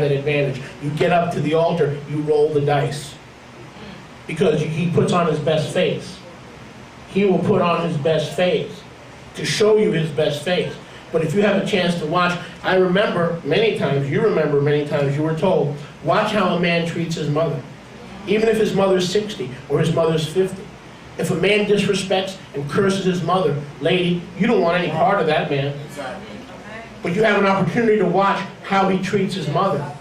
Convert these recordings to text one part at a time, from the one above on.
that advantage. You get up to the altar, you roll the dice. Because he puts on his best face. He will put on his best face to show you his best face. But if you have a chance to watch, I remember many times, you remember many times, you were told, watch how a man treats his mother. Even if his mother's 60 or his mother's 50. If a man disrespects and curses his mother, lady, you don't want any part of that man. But you have an opportunity to watch how he treats his mother.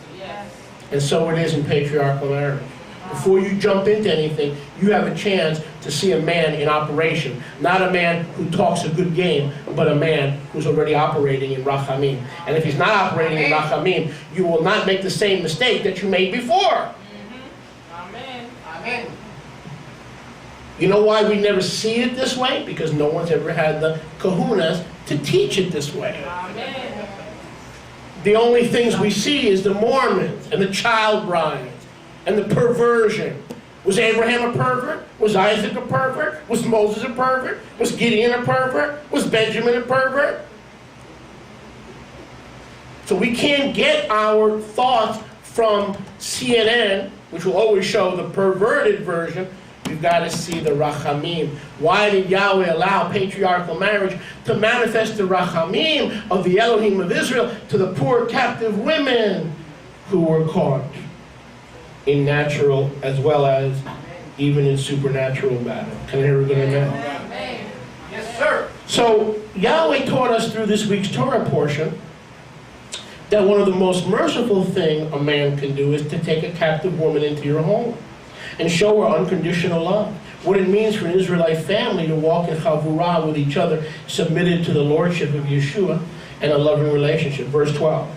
And so it is in patriarchal marriage. Before you jump into anything, you have a chance to see a man in operation. Not a man who talks a good game, but a man who's already operating in Rachamim. And if he's not operating in Rachamim, you will not make the same mistake that you made before. Amen. Amen. You know why we never see it this way? Because no one's ever had the kahunas to teach it this way. Amen. The only things we see is the Mormons and the child brides and the perversion. Was Abraham a pervert? Was Isaac a pervert? Was Moses a pervert? Was Gideon a pervert? Was Benjamin a pervert? So we can't get our thoughts from CNN, which will always show the perverted version. We've got to see the Rachamim. Why did Yahweh allow patriarchal marriage to manifest the Rachamim of the Elohim of Israel to the poor captive women who were caught in natural as well as even in supernatural battle? Can I hear a good amen? Yes, sir. So Yahweh taught us through this week's Torah portion that one of the most merciful things a man can do is to take a captive woman into your home and show her unconditional love. What it means for an Israelite family to walk in chavurah with each other, submitted to the lordship of Yeshua and a loving relationship. Verse 12.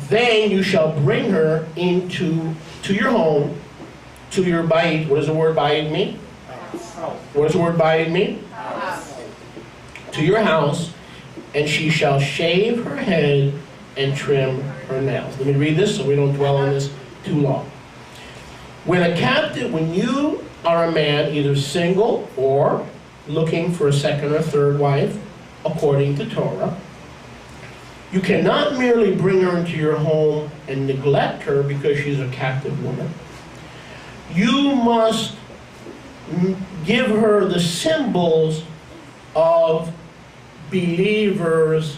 Then you shall bring her to your home, to your bayit. What does the word bayit mean? What does the word bayit mean? To your house, and she shall shave her head and trim her nails. Let me read this so we don't dwell on this too long. When you are a man, either single or looking for a second or third wife, according to Torah, you cannot merely bring her into your home and neglect her because she's a captive woman. You must give her the symbols of believers'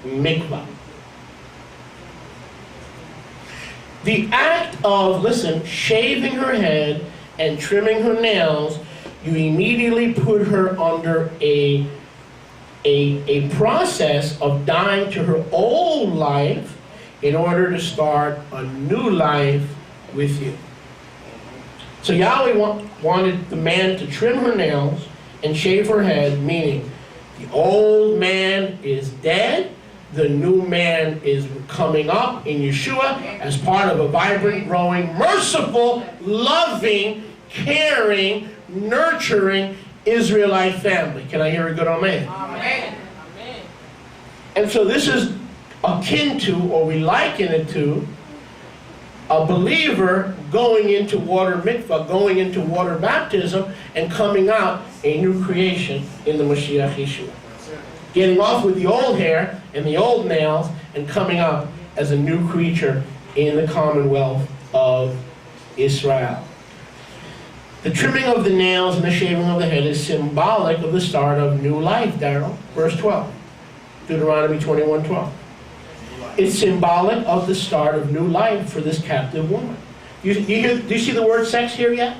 mikvah. The act of, listen, shaving her head and trimming her nails, you immediately put her under a process of dying to her old life in order to start a new life with you. So Yahweh wanted the man to trim her nails and shave her head, meaning the old man is dead, the new man is coming up in Yeshua as part of a vibrant, growing, merciful, loving, caring, nurturing Israelite family. Can I hear a good amen? Amen. And so this is akin to, or we liken it to, a believer going into water mikvah, going into water baptism, and coming out a new creation in the Mashiach Yeshua. Getting off with the old hair and the old nails and coming up as a new creature in the commonwealth of Israel. The trimming of the nails and the shaving of the head is symbolic of the start of new life, Darrell. Verse 12. Deuteronomy 21:12. It's symbolic of the start of new life for this captive woman. Do you see the word sex here yet?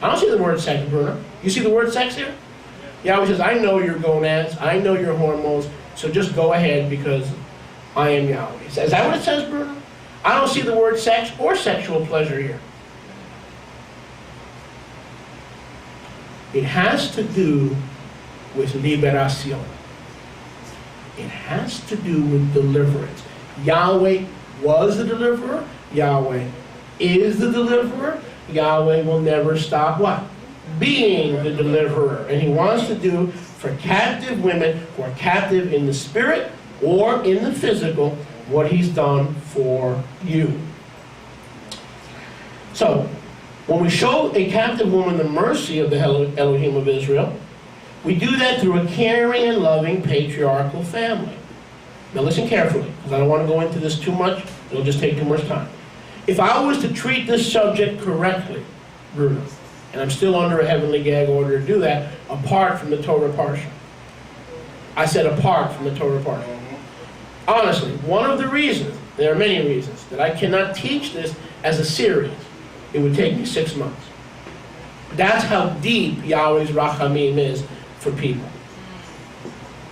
I don't see the word sex, Bruno. You see the word sex here? Yahweh says, I know your gonads, I know your hormones, so just go ahead because I am Yahweh. Is that what it says, Bruno? I don't see the word sex or sexual pleasure here. It has to do with liberación. It has to do with deliverance. Yahweh was the deliverer. Yahweh is the deliverer. Yahweh will never stop what? Being the deliverer. And he wants to do for captive women who are captive in the spirit or in the physical what he's done for you. So, when we show a captive woman the mercy of the Elohim of Israel, we do that through a caring and loving patriarchal family. Now listen carefully, because I don't want to go into this too much. It'll just take too much time. If I was to treat this subject correctly, Bruno, and I'm still under a heavenly gag order to do that, apart from the Torah Parsha. I said apart from the Torah Parsha. Honestly, one of the reasons, there are many reasons, that I cannot teach this as a series, it would take me 6 months. That's how deep Yahweh's Rachamim is for people.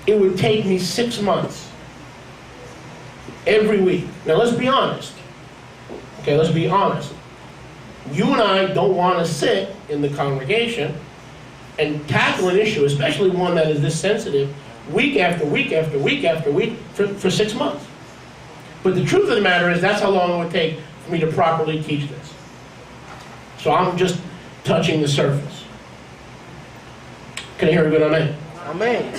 It would take me 6 months. Every week. Now let's be honest. Okay, let's be honest. You and I don't want to sit in the congregation and tackle an issue, especially one that is this sensitive, week after week after week after week for 6 months. But the truth of the matter is that's how long it would take for me to properly teach this. So I'm just touching the surface. Can I hear a good amen? Amen.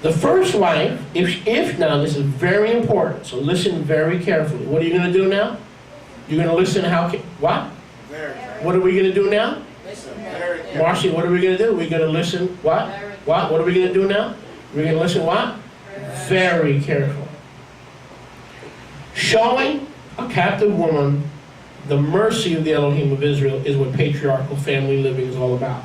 The first wife, if now this is very important, so listen very carefully. What are you going to do now? You're going to listen what? What are we going to do now? Marcy, what are we going to do? We're going to listen what? What? What are we going to do now? We're going to listen what? Very careful. Showing a captive woman the mercy of the Elohim of Israel is what patriarchal family living is all about.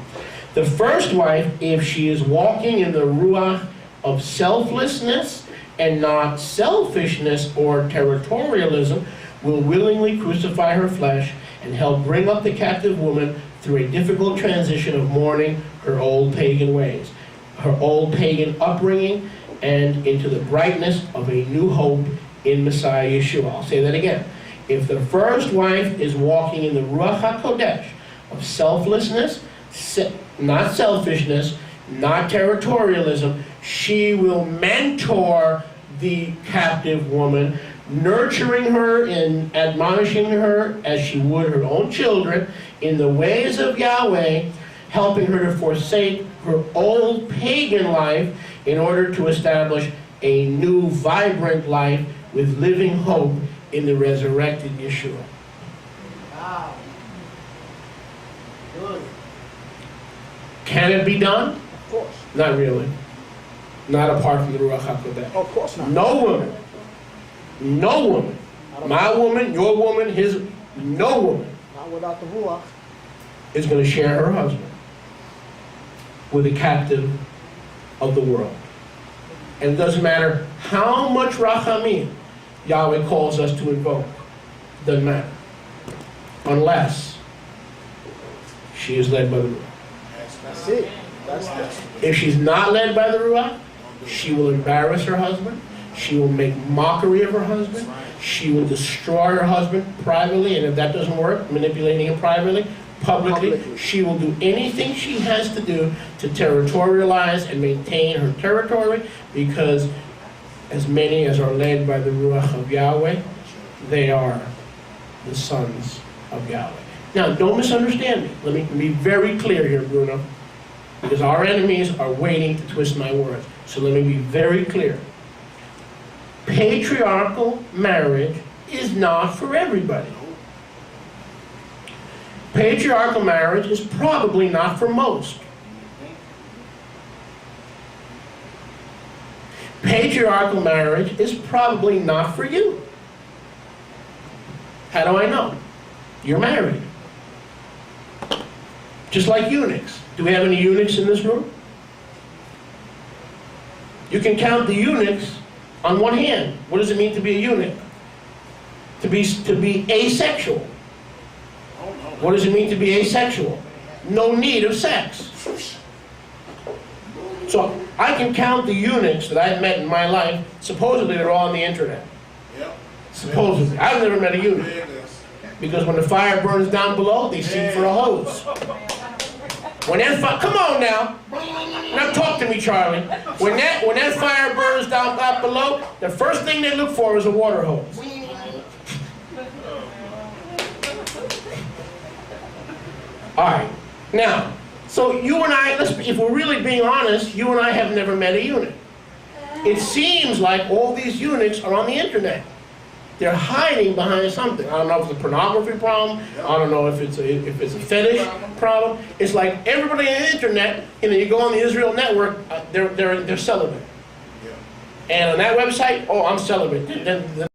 The first wife, if she is walking in the ruach of selflessness and not selfishness or territorialism, will willingly crucify her flesh and help bring up the captive woman through a difficult transition of mourning her old pagan ways, her old pagan upbringing, and into the brightness of a new hope in Messiah Yeshua. I'll say that again. If the first wife is walking in the Ruach HaKodesh of selflessness, not selfishness, not territorialism, she will mentor the captive woman, nurturing her and admonishing her as she would her own children in the ways of Yahweh, helping her to forsake her old pagan life in order to establish a new vibrant life with living hope in the resurrected Yeshua. Wow. Good. Can it be done? Of course. Not really. Not apart from the Ruach HaKodesh. Of course not. No woman. No woman. My woman, your woman, his. No woman Not without the Ruach. is going to share her husband with a captive of the world. And it doesn't matter how much Rachamim Yahweh calls us to invoke. It doesn't matter. Unless she is led by the Ruach. That's it. That's If she's not led by the Ruach, she will embarrass her husband. She will make mockery of her husband. She will destroy her husband privately, and if that doesn't work, manipulating him privately, publicly, she will do anything she has to do to territorialize and maintain her territory, because as many as are led by the Ruach of Yahweh, they are the sons of Yahweh. Now, don't misunderstand me. Let me be very clear here, Bruno, because our enemies are waiting to twist my words. So let me be very clear. Patriarchal marriage is not for everybody. Patriarchal marriage is probably not for most. Patriarchal marriage is probably not for you. How do I know? You're married. Just like eunuchs. Do we have any eunuchs in this room? You can count the eunuchs on one hand. What does it mean to be a eunuch? To be asexual. What does it mean to be asexual? No need of sex. So I can count the eunuchs that I've met in my life. Supposedly they're all on the internet. Supposedly. I've never met a eunuch. Because when the fire burns down below, they seek for a hose. When that come on now. Now talk to me, Charlie. When that fire burns down below, the first thing they look for is a water hose. All right. Now, so you and I, if we're really being honest, you and I have never met a eunuch. It seems like all these eunuchs are on the internet. They're hiding behind something. I don't know if it's a pornography problem. I don't know if it's a fetish problem. It's like everybody on the internet, you go on the Israel network, they're celibate. And on that website, oh, I'm celibate. Then